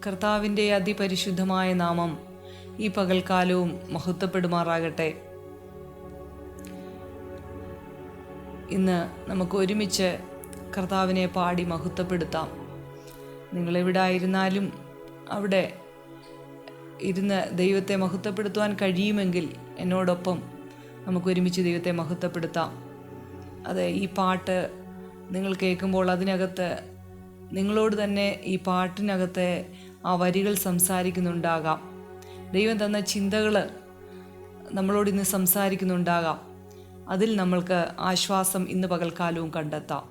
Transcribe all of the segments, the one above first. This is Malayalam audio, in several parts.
കർത്താവിൻ്റെ അതിപരിശുദ്ധമായ നാമം ഈ പകൽക്കാലവും മഹത്വപ്പെടുമാറാകട്ടെ. ഇന്ന് നമുക്ക് ഒരുമിച്ച് കർത്താവിനെ പാടി മഹത്വപ്പെടുത്താം. നിങ്ങളെവിടെ ആയിരുന്നാലും അവിടെ ഇരുന്ന് ദൈവത്തെ മഹത്വപ്പെടുത്തുവാൻ കഴിയുമെങ്കിൽ എന്നോടൊപ്പം നമുക്കൊരുമിച്ച് ദൈവത്തെ മഹത്വപ്പെടുത്താം. അതെ, ഈ പാട്ട് നിങ്ങൾ കേൾക്കുമ്പോൾ അതിനകത്ത് നിങ്ങളോട് തന്നെ ഈ പാട്ടിനകത്തെ ആ വരികൾ സംസാരിക്കുന്നുണ്ടാകാം. ദൈവം തന്ന ചിന്തകൾ നമ്മളോട് ഇന്ന് സംസാരിക്കുന്നുണ്ടാകാം. അതിൽ നമ്മൾക്ക് ആശ്വാസം ഇന്ന് പകൽക്കാലവും കണ്ടെത്താം.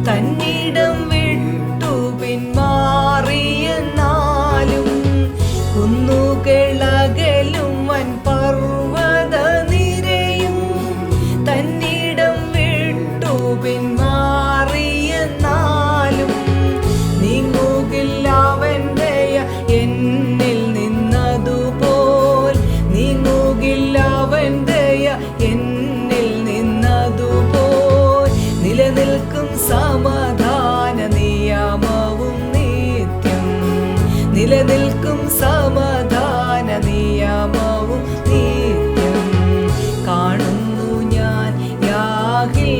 തന്നിടം വിട്ടു പിന്മാറിയെന്നാലും കുന്നുകളകലും വൻ പർവ്വത നിരയും തന്നിടം വിട്ടു പിന്മാറിയെന്നാലും നീങ്ങുകില്ലവൻ ദയ എന്നിൽ നിന്നതുപോൽ നീങ്ങുകില്ലവൻ ദയ എന്നിൽ നിന്നതുപോൽ നിലനിൽക്കും സമാധാന നിയമവും നിത്യം നിലനിൽക്കും സമാധാന നിയമവും നിത്യം കാണുന്നു ഞാൻ യാഹിൽ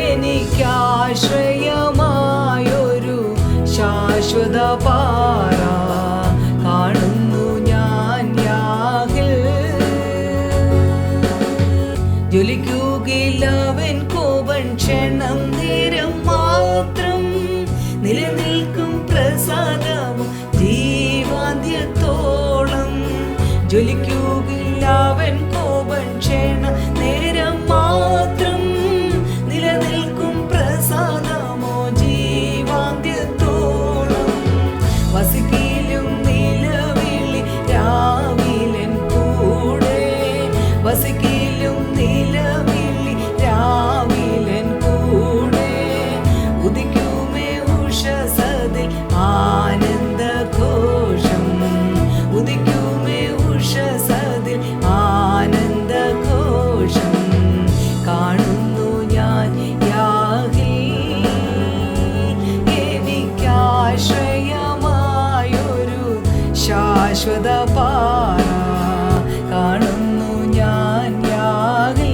എനിക്കാശ്രയമായൊരു ശാശ്വത പാറ കാണുന്നു ഞാൻ യാഹിൽ ജ്വലിക്കുകയില്ലവൻ കോപൻ ക്ഷണം നേരം മാത്രം നിലനിൽക്കും പ്രസാദവും ജീവാന്ത്യത്തോളം ജ്വലിക്കുകയില്ലവൻ കോപൻ ക്ഷണം നേരം മാത്രം നിലനിൽക്കും പ്രസാദമോ ജീവാന്ത്യത്തോളം വസിക്കിലും നിലവിളി രാവിലൻ കൂടെ വസിക്കിലും നിലവിളി രാവിലൻ കൂടെ ഉദിക്കുമേ ഉഷസതിൽ ആനന്ദഘോഷം ഉദിക്കുമേ ഉഷസതിൽ ആനന്ദഘോഷം കാണുന്നു ഞാൻ യാഹിൽ എനിക്കാശ്രയമായൊരു ശാശ്വത പാറ കാണുന്നു ഞാൻ യാഹിൽ.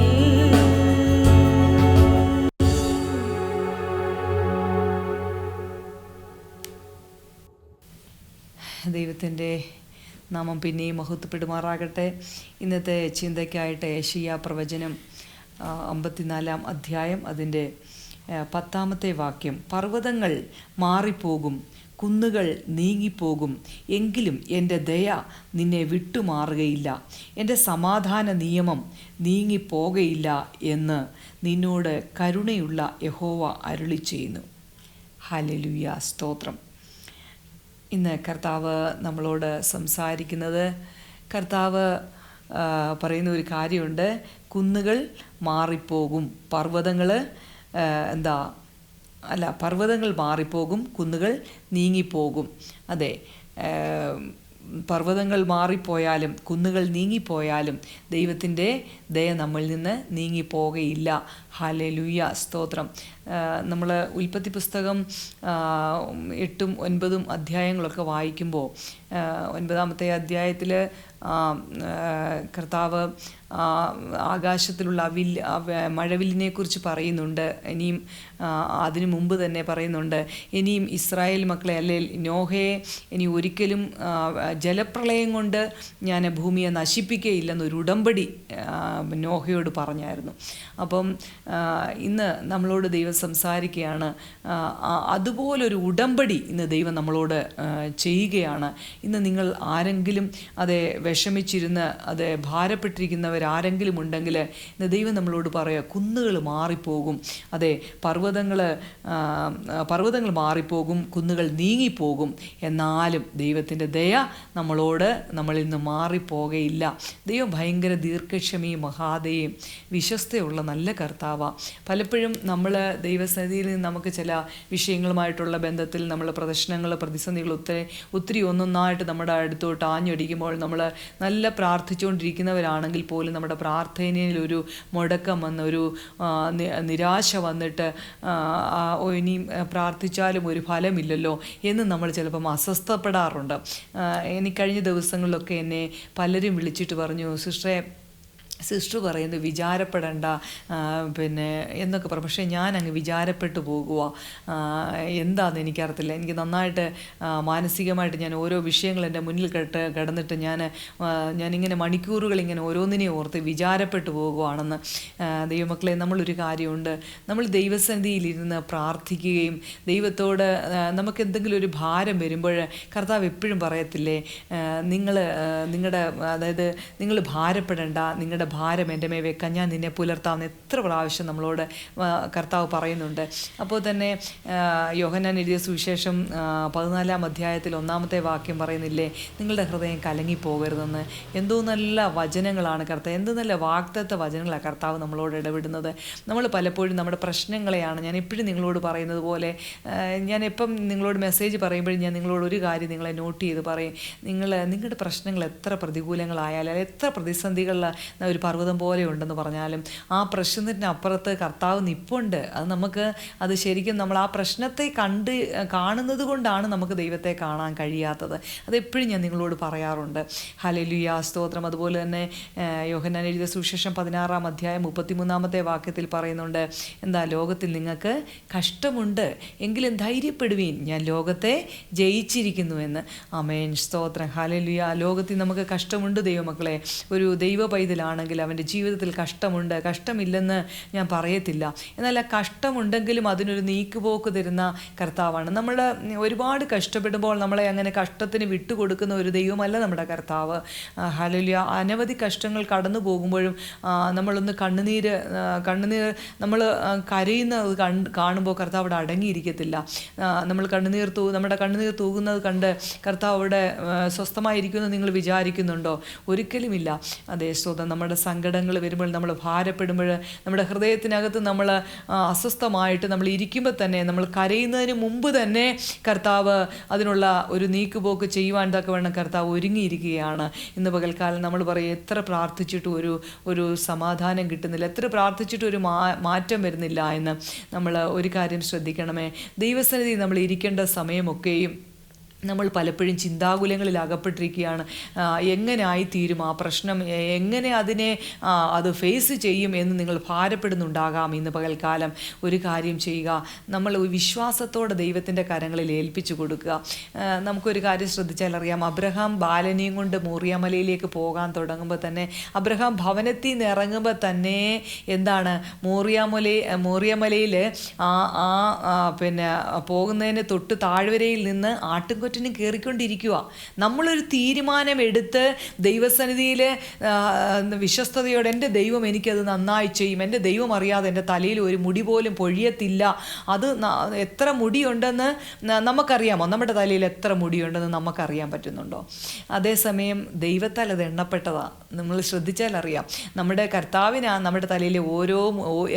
ദൈവത്തിൻ്റെ നാമം പിന്നെയും മഹത്വപ്പെടുമാറാകട്ടെ. ഇന്നത്തെ ചിന്തയ്ക്കായിട്ട് യെശയ്യാ പ്രവചനം 54-ാം അധ്യായം അതിൻ്റെ 10-ാമത്തെ വാക്യം. പർവ്വതങ്ങൾ മാറിപ്പോകും, കുന്നുകൾ നീങ്ങിപ്പോകും, എങ്കിലും എൻ്റെ ദയ നിന്നെ വിട്ടുമാറുകയില്ല, എൻ്റെ സമാധാന നിയമം നീങ്ങിപ്പോകയില്ല എന്ന് നിന്നോട് കരുണയുള്ള യഹോവ അരുളി ചെയ്യുന്നു. ഹല്ലേലൂയ, സ്തോത്രം. ഇന്ന് കർത്താവ് നമ്മളോട് സംസാരിക്കുന്നത്, കർത്താവ് പറയുന്ന ഒരു കാര്യമുണ്ട്. കുന്നുകൾ മാറിപ്പോകും, പർവ്വതങ്ങൾ മാറിപ്പോകും, കുന്നുകൾ നീങ്ങിപ്പോകും. അതെ, പർവ്വതങ്ങൾ മാറിപ്പോയാലും കുന്നുകൾ നീങ്ങിപ്പോയാലും ദൈവത്തിൻ്റെ ദയ നമ്മളിൽ നിന്ന് നീങ്ങിപ്പോകയില്ല. ഹല്ലേലൂയ, സ്തോത്രം. നമ്മൾ ഉൽപ്പത്തി പുസ്തകം 8ഉം 9ഉം അധ്യായങ്ങളൊക്കെ വായിക്കുമ്പോൾ 9ാമത്തെ അധ്യായത്തിൽ കർത്താവ് ആകാശത്തിലുള്ള മഴവില്ലിനെക്കുറിച്ച് പറയുന്നുണ്ട്. ഇനിയും അതിനു മുമ്പ് തന്നെ പറയുന്നുണ്ട്, ഇനിയും ഇസ്രായേൽ മക്കളെ നോഹയെ ഇനി ഒരിക്കലും ജലപ്രളയം കൊണ്ട് ഞാൻ ഭൂമിയെ നശിപ്പിക്കുകയില്ലെന്നൊരു ഉടമ്പടി നോഹയോട് പറഞ്ഞായിരുന്നു. അപ്പം ഇന്ന് നമ്മളോട് ദൈവം സംസാരിക്കുകയാണ്. അതുപോലൊരു ഉടമ്പടി ഇന്ന് ദൈവം നമ്മളോട് ചെയ്യുകയാണ്. ഇന്ന് നിങ്ങൾ ആരെങ്കിലും അതെ വിഷമിച്ചിരുന്ന് അത് ഭാരപ്പെട്ടിരിക്കുന്നവരാരെങ്കിലും ഉണ്ടെങ്കിൽ ഇന്ന് ദൈവം നമ്മളോട് പറയുക, കുന്നുകൾ മാറിപ്പോകും, അതെ പർവ്വതങ്ങൾ മാറിപ്പോകും, കുന്നുകൾ നീങ്ങിപ്പോകും, എന്നാലും ദൈവത്തിൻ്റെ ദയ നമ്മളിൽ നിന്ന് മാറിപ്പോകയില്ല. ദൈവം ഭയങ്കര ദീർഘക്ഷമയും മഹാദയും വിശ്വസ്തയുള്ള നല്ല കർത്താവാണ്. പലപ്പോഴും നമ്മൾ ദൈവസന്നിധിയിൽ നിന്ന് നമുക്ക് ചില വിഷയങ്ങളുമായിട്ടുള്ള ബന്ധത്തിൽ നമ്മൾ പ്രശ്നങ്ങൾ പ്രതിസന്ധികൾ ഒത്തിരി ഒന്നൊന്നായിട്ട് നമ്മുടെ അടുത്തോട്ട് ആഞ്ഞടിക്കുമ്പോൾ നമ്മൾ നല്ല പ്രാർത്ഥിച്ചുകൊണ്ടിരിക്കുന്നവരാണെങ്കിൽ പോലും നമ്മുടെ പ്രാർത്ഥനയിൽ ഒരു മുടക്കം വന്ന് ഒരു നിരാശ വന്നിട്ട് ഇനിയും പ്രാർത്ഥിച്ചാലും ഒരു ഫലമില്ലല്ലോ എന്ന് നമ്മൾ ചിലപ്പം അസ്വസ്ഥപ്പെടാറുണ്ട്. എനിക്ക് കഴിഞ്ഞ ദിവസങ്ങളിലൊക്കെ എന്നെ പലരും വിളിച്ചിട്ട് പറഞ്ഞു, സിസ്റ്റർ പറയുന്നത് വിചാരപ്പെടേണ്ട എന്നൊക്കെ പറഞ്ഞു. പക്ഷേ ഞാൻ അങ്ങ് വിചാരപ്പെട്ടു പോകുക. എന്താണെന്ന് എനിക്കറിയത്തില്ല. എനിക്ക് നന്നായിട്ട് മാനസികമായിട്ട് ഞാൻ ഓരോ വിഷയങ്ങൾ എൻ്റെ മുന്നിൽ കിടന്നിട്ട് ഞാനിങ്ങനെ മണിക്കൂറുകൾ ഇങ്ങനെ ഓരോന്നിനെയും ഓർത്ത് വിചാരപ്പെട്ടു പോകുകയാണെന്ന്. ദൈവമക്കളെ, നമ്മളൊരു കാര്യമുണ്ട്, നമ്മൾ ദൈവസന്നിധിയിലിരുന്ന് പ്രാർത്ഥിക്കുകയും ദൈവത്തോട് നമുക്ക് എന്തെങ്കിലും ഒരു ഭാരം വരുമ്പോൾ കർത്താവ് എപ്പോഴും പറയത്തില്ലേ, നിങ്ങൾ ഭാരപ്പെടേണ്ട, നിങ്ങളുടെ ഭാരം എൻ്റെ മേൽ വെക്കാൻ ഞാൻ നിന്നെ പുലർത്താമെന്ന് എത്ര പ്രാവശ്യം നമ്മളോട് കർത്താവ് പറയുന്നുണ്ട്. അപ്പോൾ തന്നെ യോഹന്നാൻ എഴുതിയ സുവിശേഷം 14-ാം അധ്യായത്തിൽ 1-ാമത്തെ വാക്യം പറയുന്നില്ലേ, നിങ്ങളുടെ ഹൃദയം കലങ്ങിപ്പോകരുതെന്ന്. എന്തോ നല്ല വചനങ്ങളാണ് കർത്താവ്, എന്ത് നല്ല വാഗ്ദത്ത വചനങ്ങളാണ് കർത്താവ് നമ്മളോട് ഇടപെടുന്നത്. നമ്മൾ പലപ്പോഴും നമ്മുടെ പ്രശ്നങ്ങളെയാണ്, ഞാൻ എപ്പോഴും നിങ്ങളോട് പറയുന്നത് പോലെ, ഞാൻ എപ്പം നിങ്ങളോട് മെസ്സേജ് പറയുമ്പോഴും ഞാൻ നിങ്ങളോട് ഒരു കാര്യം നിങ്ങളെ നോട്ട് ചെയ്ത് പറയും, നിങ്ങളുടെ പ്രശ്നങ്ങൾ എത്ര പ്രതികൂലങ്ങളായാലും എത്ര പ്രതിസന്ധികളിൽ ഒരു പർവ്വതം പോലെ ഉണ്ടെന്ന് പറഞ്ഞാലും ആ പ്രശ്നത്തിൻ്റെ അപ്പുറത്ത് കർത്താവ് നിപ്പുണ്ട്. അത് ശരിക്കും നമ്മൾ ആ പ്രശ്നത്തെ കാണുന്നത് കൊണ്ടാണ് നമുക്ക് ദൈവത്തെ കാണാൻ കഴിയാത്തത്. അതെപ്പോഴും ഞാൻ നിങ്ങളോട് പറയാറുണ്ട്. ഹല്ലേലൂയ, സ്തോത്രം. അതുപോലെ തന്നെ യോഹന്നാൻ എഴുതിയ സുവിശേഷം 16-ാം അധ്യായം 33-ാമത്തെ വാക്യത്തിൽ പറയുന്നുണ്ട്, എന്താ, ലോകത്തിൽ നിങ്ങൾക്ക് കഷ്ടമുണ്ട്, എങ്കിലും ധൈര്യപ്പെടുവീൻ, ഞാൻ ലോകത്തെ ജയിച്ചിരിക്കുന്നുവെന്ന്. ആമേൻ, സ്തോത്രം. ഹല്ലേലൂയ. ലോകത്തിൽ നമുക്ക് കഷ്ടമുണ്ട് ദൈവമക്കളെ. ഒരു ദൈവ പൈതലാണെങ്കിൽ അവൻ്റെ ജീവിതത്തിൽ കഷ്ടമില്ലെന്ന് ഞാൻ പറയത്തില്ല. എന്നാൽ ആ കഷ്ടമുണ്ടെങ്കിലും അതിനൊരു നീക്കുപോക്ക് തരുന്ന കർത്താവാണ്. നമ്മൾ ഒരുപാട് കഷ്ടപ്പെടുമ്പോൾ നമ്മളെ അങ്ങനെ കഷ്ടത്തിന് വിട്ടുകൊടുക്കുന്ന ഒരു ദൈവമല്ല നമ്മുടെ കർത്താവ്. ഹല്ലേലൂയ. അനവധി കഷ്ടങ്ങൾ കടന്നു പോകുമ്പോഴും നമ്മളൊന്ന് കണ്ണുനീർ നമ്മൾ കരയുന്നത് കാണുമ്പോൾ കർത്താവ് അവിടെ അടങ്ങിയിരിക്കത്തില്ല. നമ്മുടെ കണ്ണുനീർ തൂകുന്നത് കണ്ട് കർത്താവ് അവിടെ സ്വസ്ഥമായിരിക്കുമെന്ന് നിങ്ങൾ വിചാരിക്കുന്നുണ്ടോ? ഒരിക്കലുമില്ല. അതേ, സ്തോത്രം. നമ്മുടെ സങ്കടങ്ങൾ വരുമ്പോൾ, നമ്മൾ ഭാരപ്പെടുമ്പോൾ, നമ്മുടെ ഹൃദയത്തിനകത്ത് നമ്മൾ അസ്വസ്ഥമായിട്ട് നമ്മൾ ഇരിക്കുമ്പോൾ തന്നെ, നമ്മൾ കരയുന്നതിന് മുമ്പ് തന്നെ കർത്താവ് അതിനുള്ള ഒരു നീക്കുപോക്ക് ചെയ്യുവാൻ തക്കവണ്ണം കർത്താവ് ഒരുങ്ങിയിരിക്കുകയാണ്. ഇന്ന് പകൽക്കാലം നമ്മൾ പറയും, എത്ര പ്രാർത്ഥിച്ചിട്ടും ഒരു സമാധാനം കിട്ടുന്നില്ല, എത്ര പ്രാർത്ഥിച്ചിട്ടും ഒരു മാറ്റം വരുന്നില്ല എന്ന്. നമ്മൾ ഒരു കാര്യം ശ്രദ്ധിക്കണമേ, ദൈവസന്നിധി നമ്മൾ ഇരിക്കേണ്ട സമയമൊക്കെയും നമ്മൾ പലപ്പോഴും ചിന്താകുലങ്ങളിൽ അകപ്പെട്ടിരിക്കുകയാണ്. എങ്ങനെ ആയിത്തീരും ആ പ്രശ്നം, എങ്ങനെ അത് ഫേസ് ചെയ്യും എന്ന് നിങ്ങൾ ഭാരപ്പെടുന്നുണ്ടാകാം. ഇന്ന് പകൽക്കാലം ഒരു കാര്യം ചെയ്യുക, നമ്മൾ വിശ്വാസത്തോടെ ദൈവത്തിൻ്റെ കരങ്ങളിൽ ഏൽപ്പിച്ചു കൊടുക്കുക. നമുക്കൊരു കാര്യം ശ്രദ്ധിച്ചാൽ അറിയാം, അബ്രഹാം ബാലനെയും കൊണ്ട് മോറിയാമലയിലേക്ക് പോകാൻ തുടങ്ങുമ്പോൾ തന്നെ, അബ്രഹാം ഭവനത്തിൽ നിന്ന് ഇറങ്ങുമ്പോൾ തന്നെ എന്താണ്, മോറിയാമലയിൽ പോകുന്നതിന് തൊട്ട് താഴ്വരയിൽ നിന്ന് ആട്ടുംകൊറ്റനും കയറിക്കൊണ്ടിരിക്കുക. നമ്മളൊരു തീരുമാനമെടുത്ത് ദൈവസന്നിധിയിൽ വിശ്വസ്തയോടെ, എൻ്റെ ദൈവം എനിക്കത് നന്നായി ചെയ്യും, എൻ്റെ ദൈവം അറിയാതെ എൻ്റെ തലയിൽ ഒരു മുടി പോലും പൊഴിയത്തില്ല. അത് എത്ര മുടിയുണ്ടെന്ന് നമുക്കറിയാമോ? നമ്മുടെ തലയിൽ എത്ര മുടിയുണ്ടെന്ന് നമുക്കറിയാൻ പറ്റുന്നുണ്ടോ? അതേസമയം ദൈവത്താൽ അത് എണ്ണപ്പെട്ടതാണ്. നമ്മൾ ശ്രദ്ധിച്ചാൽ അറിയാം, നമ്മുടെ നമ്മുടെ തലയിൽ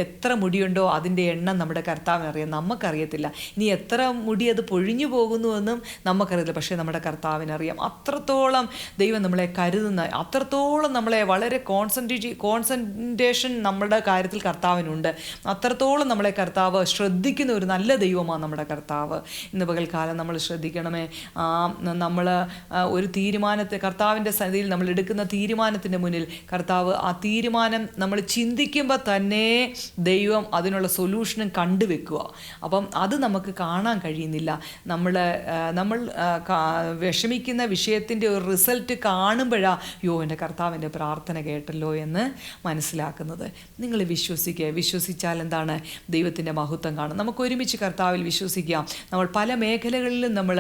എത്ര മുടിയുണ്ടോ അതിൻ്റെ എണ്ണം നമ്മുടെ കർത്താവിനറിയാം, നമുക്കറിയത്തില്ല. ഇനി എത്ര മുടി അത് പൊഴിഞ്ഞു പോകുന്നുവെന്നും നമുക്കറിയില്ല, പക്ഷേ നമ്മുടെ കർത്താവിനറിയാം. അത്രത്തോളം ദൈവം നമ്മളെ കരുതുന്ന, അത്രത്തോളം നമ്മളെ വളരെ കോൺസെൻട്രേഷൻ നമ്മുടെ കാര്യത്തിൽ കർത്താവിനുണ്ട്. അത്രത്തോളം നമ്മളെ കർത്താവ് ശ്രദ്ധിക്കുന്ന ഒരു നല്ല ദൈവമാണ് നമ്മുടെ കർത്താവ്. ഇന്ന് പകൽക്കാലം നമ്മൾ ശ്രദ്ധിക്കണമേ. നമ്മൾ ഒരു കർത്താവിൻ്റെ സന്നിധിയിൽ നമ്മൾ എടുക്കുന്ന തീരുമാനത്തിൻ്റെ മുന്നിൽ കർത്താവ് ആ തീരുമാനം നമ്മൾ ചിന്തിക്കുമ്പോൾ തന്നെ ദൈവം അതിനുള്ള സൊല്യൂഷനും കണ്ടുവെക്കുക. അപ്പം അത് നമുക്ക് കാണാൻ കഴിയുന്നില്ല. നമ്മൾ വിഷമിക്കുന്ന വിഷയത്തിൻ്റെ ഒരു റിസൾട്ട് കാണുമ്പോഴാണ് എൻ്റെ കർത്താവിൻ്റെ പ്രാർത്ഥന കേട്ടല്ലോ എന്ന് മനസ്സിലാക്കുന്നത്. നിങ്ങൾ വിശ്വസിച്ചാൽ എന്താണ്? ദൈവത്തിൻ്റെ മഹത്വം കാണും. നമുക്ക് ഒരുമിച്ച് കർത്താവിൽ വിശ്വസിക്കാം. നമ്മൾ പല മേഖലകളിലും നമ്മൾ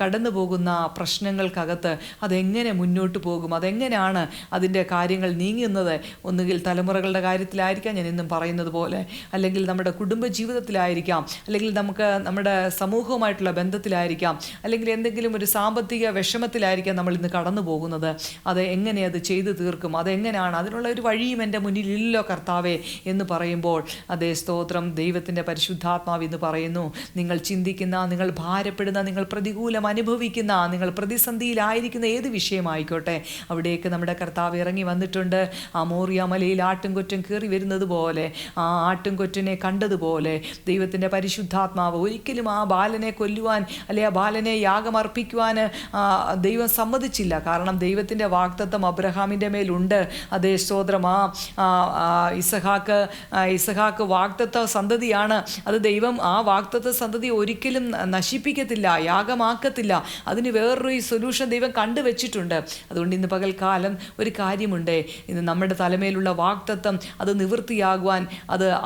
കടന്നു പോകുന്ന പ്രശ്നങ്ങൾക്കകത്ത് അതെങ്ങനെ മുന്നോട്ട് പോകും, അതെങ്ങനെയാണ് അതിൻ്റെ കാര്യങ്ങൾ നീങ്ങുന്നത്? ഒന്നുകിൽ തലമുറകളുടെ കാര്യത്തിലായിരിക്കാം, ഞാൻ എന്നും പറയുന്നത് പോലെ, അല്ലെങ്കിൽ നമ്മുടെ കുടുംബ ജീവിതത്തിലായിരിക്കാം, അല്ലെങ്കിൽ നമ്മുടെ സമൂഹവുമായിട്ടുള്ള ബന്ധത്തിലായിരിക്കാം, അല്ലെങ്കിൽ എന്തെങ്കിലും ഒരു സാമ്പത്തിക വിഷമത്തിലായിരിക്കാം നമ്മൾ ഇന്ന് കടന്നു പോകുന്നത്. അത് എങ്ങനെ അത് ചെയ്തു തീർക്കും, അതെങ്ങനെയാണ്, അതിനുള്ള ഒരു വഴിയും എൻ്റെ മുന്നിലില്ലല്ലോ കർത്താവേ എന്ന് പറയുമ്പോൾ, അതേ സ്തോത്രം, ദൈവത്തിൻ്റെ പരിശുദ്ധാത്മാവ് ഇന്ന് പറയുന്നു, നിങ്ങൾ ചിന്തിക്കുന്ന, നിങ്ങൾ ഭാരപ്പെടുന്ന, നിങ്ങൾ പ്രതികൂലം അനുഭവിക്കുന്ന, നിങ്ങൾ പ്രതിസന്ധിയിലായിരിക്കുന്ന ഏത് വിഷയമായിക്കോട്ടെ, അവിടേക്ക് നമ്മുടെ കർത്താവ് ഇറങ്ങി വന്നിട്ടുണ്ട്. ആ മോറിയ മലയിൽ ആട്ടുംകൊറ്റൻ കയറി വരുന്നത് പോലെ, ആ ആട്ടുംകൊറ്റനെ കണ്ടതുപോലെ ദൈവത്തിൻ്റെ പരിശുദ്ധാത്മാവ് ഒരിക്കലും ആ ബാലനെ കൊല്ലുവാൻ, അല്ലെ ആ ബാലനെ യാഗമർപ്പിക്കുവാൻ ദൈവം സമ്മതിച്ചില്ല. കാരണം ദൈവത്തിൻ്റെ വാഗ്ദത്തം അബ്രഹാമിൻ്റെ മേലുണ്ട്. അതേ സ്തോത്രം, ഇസഹാക്ക് വാഗ്ദത്ത സന്തതിയാണ്. അത് ദൈവം ആ വാഗ്ദത്ത സന്തതി ഒരിക്കലും നശിപ്പിക്കത്തില്ല, യാഗമാക്കത്തില്ല. അതിന് വേറൊരു സൊല്യൂഷൻ ദൈവം കണ്ടുവച്ചിട്ടുണ്ട്. അതുകൊണ്ട് ഇന്ന് പകൽക്കാലം ഒരു കാര്യമുണ്ട്, ഇന്ന് നമ്മുടെ തലമേലുള്ള വാഗ്ദത്തം അത് നിവൃത്തിയാകുവാൻ,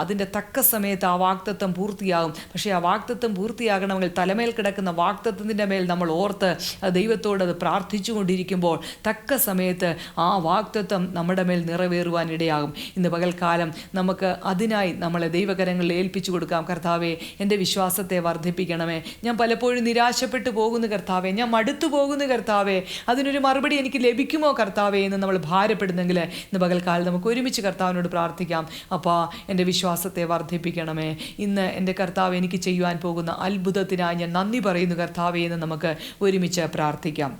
അതിൻ്റെ തക്ക സമയത്ത് ആ വാഗ്ദത്തം പൂർത്തിയാകും. പക്ഷേ ആ വാഗ്ദത്തം പൂർത്തിയാകണമെങ്കിൽ തലമേൽ കിടക്കുന്ന വാഗ്ദത്തത്തിൻ്റെ മേൽ നമ്മൾ ഓർത്ത് ദൈവത്തോട് അത് പ്രാർത്ഥിച്ചു കൊണ്ടിരിക്കുമ്പോൾ തക്ക സമയത്ത് ആ വാഗ്ദത്തം നമ്മുടെ മേൽ നിറവേറുവാൻ ഇടയാകും. ഇന്ന് പകൽക്കാലം നമുക്ക് അതിനായി നമ്മളെ ദൈവകരങ്ങളിൽ ഏൽപ്പിച്ചു കൊടുക്കാം. കർത്താവേ, എൻ്റെ വിശ്വാസത്തെ വർദ്ധിപ്പിക്കണമേ. ഞാൻ പലപ്പോഴും നിരാശപ്പെട്ടു പോകുന്നു കർത്താവേ, ഞാൻ മടുത്തു പോകുന്നു കർത്താവേ, അതിനൊരു മറുപടി എനിക്ക് ലഭിക്കുമോ കർത്താവേ എന്ന് നമ്മൾ ഭാരപ്പെടുന്നെങ്കിൽ ഇന്ന് പകൽക്കാലം നമുക്ക് ഒരുമിച്ച് കർത്താവിനോട് പ്രാർത്ഥിക്കാം. അപ്പാ, എൻ്റെ വിശ്വാസത്തെ വർദ്ധിപ്പിക്കണമേ. ഇന്ന് എൻ്റെ കർത്താവ് എനിക്ക് ചെയ്യുവാൻ പോകുന്ന അത്ഭുതത്തിനായി ഞാൻ നന്ദി പറയുന്നു കർത്താവേ എന്ന് നമുക്ക് ഒരുമിച്ച് പ്രാർത്ഥിക്കാം.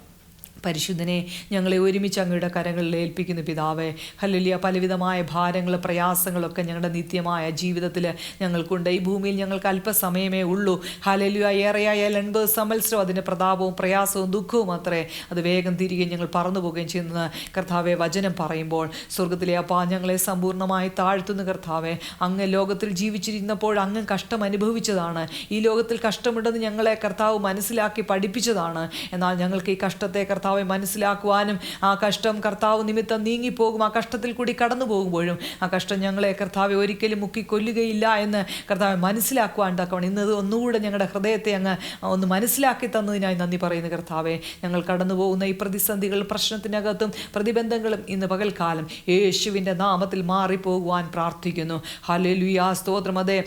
പരിശുദ്ധനെ, ഞങ്ങളെ ഒരുമിച്ച് അങ്ങയുടെ കരങ്ങളിൽ ഏൽപ്പിക്കുന്നു പിതാവേ. ഹല്ലേലൂയ. പലവിധമായ ഭാരങ്ങൾ, പ്രയാസങ്ങളൊക്കെ ഞങ്ങളുടെ നിത്യമായ ജീവിതത്തിൽ ഞങ്ങൾക്കുണ്ട്. ഈ ഭൂമിയിൽ ഞങ്ങൾക്ക് അല്പസമയമേ ഉള്ളൂ. ഹല്ലേലൂയ. ഏറെയായാൽ 80 സംവത്സരം അതിൻ്റെ പ്രതാപവും പ്രയാസവും ദുഃഖവും അത്രേ. അത് വേഗം തിരികെ ഞങ്ങൾ പറന്നു പോവുകയും ചെയ്യുന്നത് കർത്താവെ വചനം പറയുമ്പോൾ, സ്വർഗത്തിലെ അപ്പാ, ഞങ്ങളെ സമ്പൂർണ്ണമായി താഴ്ത്തുന്നു കർത്താവെ. അങ്ങ് ലോകത്തിൽ ജീവിച്ചിരുന്നപ്പോൾ അങ്ങ് കഷ്ടം അനുഭവിച്ചതാണ്. ഈ ലോകത്തിൽ കഷ്ടമുണ്ടെന്ന് ഞങ്ങളെ കർത്താവ് മനസ്സിലാക്കി പഠിപ്പിച്ചതാണ്. എന്നാൽ ഞങ്ങൾക്ക് ഈ കഷ്ടത്തെ കർത്താവ് മനസ്സിലാക്കുവാനും, ആ കഷ്ടം കർത്താവ് നിമിത്തം നീങ്ങിപ്പോകും, ആ കഷ്ടത്തിൽ കൂടി കടന്നു പോകുമ്പോഴും ആ കഷ്ടം ഞങ്ങളെ കർത്താവെ ഒരിക്കലും മുക്കിക്കൊല്ലുകയില്ല എന്ന് കർത്താവ് മനസ്സിലാക്കുവാൻ തക്കവണ്ണം ഇന്നത് ഒന്നുകൂടെ ഞങ്ങളുടെ ഹൃദയത്തെ അങ്ങ് ഒന്ന് മനസ്സിലാക്കി തന്നതിനായി നന്ദി പറയുന്നു കർത്താവെ. ഞങ്ങൾ കടന്നു പോകുന്ന ഈ പ്രതിസന്ധികൾ, പ്രശ്നത്തിനകത്തും പ്രതിബന്ധങ്ങളും ഇന്ന് പകൽക്കാലം യേശുവിൻ്റെ നാമത്തിൽ മാറിപ്പോകുവാൻ പ്രാർത്ഥിക്കുന്നു. ഹല്ലേലൂയ. സ്തോത്രം. അതെ,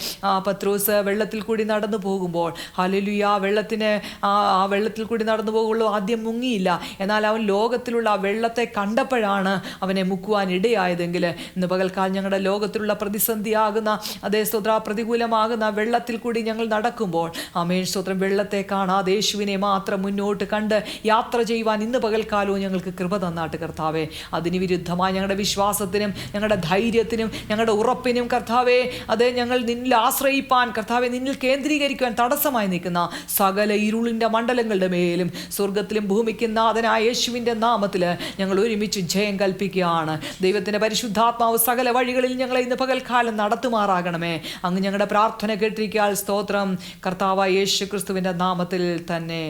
പത്രോസ് വെള്ളത്തിൽ കൂടി നടന്നു പോകുമ്പോൾ, ഹല്ലേലൂയ, വെള്ളത്തിൽ കൂടി നടന്നു പോകുമ്പോൾ ആദ്യം മുങ്ങിയില്ല. എന്നാൽ അവൻ ലോകത്തിലുള്ള ആ വെള്ളത്തെ കണ്ടപ്പോഴാണ് അവനെ മുക്കുവാൻ ഇടയായതെങ്കിൽ ഇന്ന് പകൽക്കാലം ഞങ്ങളുടെ ലോകത്തിലുള്ള പ്രതിസന്ധിയാകുന്ന, അതേ സ്തോത്ര, പ്രതികൂലമാകുന്ന വെള്ളത്തിൽ കൂടി ഞങ്ങൾ നടക്കുമ്പോൾ, ആമേൻ സ്തോത്രം, വെള്ളത്തെ കാണാതെ യേശുവിനെ മാത്രം മുന്നോട്ട് കണ്ട് യാത്ര ചെയ്യുവാൻ ഇന്ന് പകൽക്കാലവും ഞങ്ങൾക്ക് കൃപ തന്നാട്ട് കർത്താവേ. അതിന് വിരുദ്ധമായി ഞങ്ങളുടെ വിശ്വാസത്തിനും ഞങ്ങളുടെ ധൈര്യത്തിനും ഞങ്ങളുടെ ഉറപ്പിനും കർത്താവേ, അതേ, ഞങ്ങൾ നിന്നിൽ ആശ്രയിപ്പാൻ കർത്താവെ, നിന്നിൽ കേന്ദ്രീകരിക്കുവാൻ തടസ്സമായി നിൽക്കുന്ന സകല ഇരുളിൻ്റെ മണ്ഡലങ്ങളുടെ മേലും സ്വർഗത്തിലും ഭൂമിക്കും നാഥനായ യേശുവിൻ്റെ നാമത്തിൽ ഞങ്ങൾ ഒരുമിച്ച് ജയം കൽപ്പിക്കുകയാണ്. ദൈവത്തിൻ്റെ പരിശുദ്ധാത്മാവ് സകല വഴികളിൽ ഞങ്ങളെ ഇന്ന് പകൽക്കാലം നടത്തുമാറാകണമേ. അങ്ങ് ഞങ്ങളുടെ പ്രാർത്ഥന കേട്ടിരിക്കാൻ സ്തോത്രം. കർത്താവായ യേശു ക്രിസ്തുവിൻ്റെ നാമത്തിൽ തന്നെ.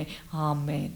ആമേൻ.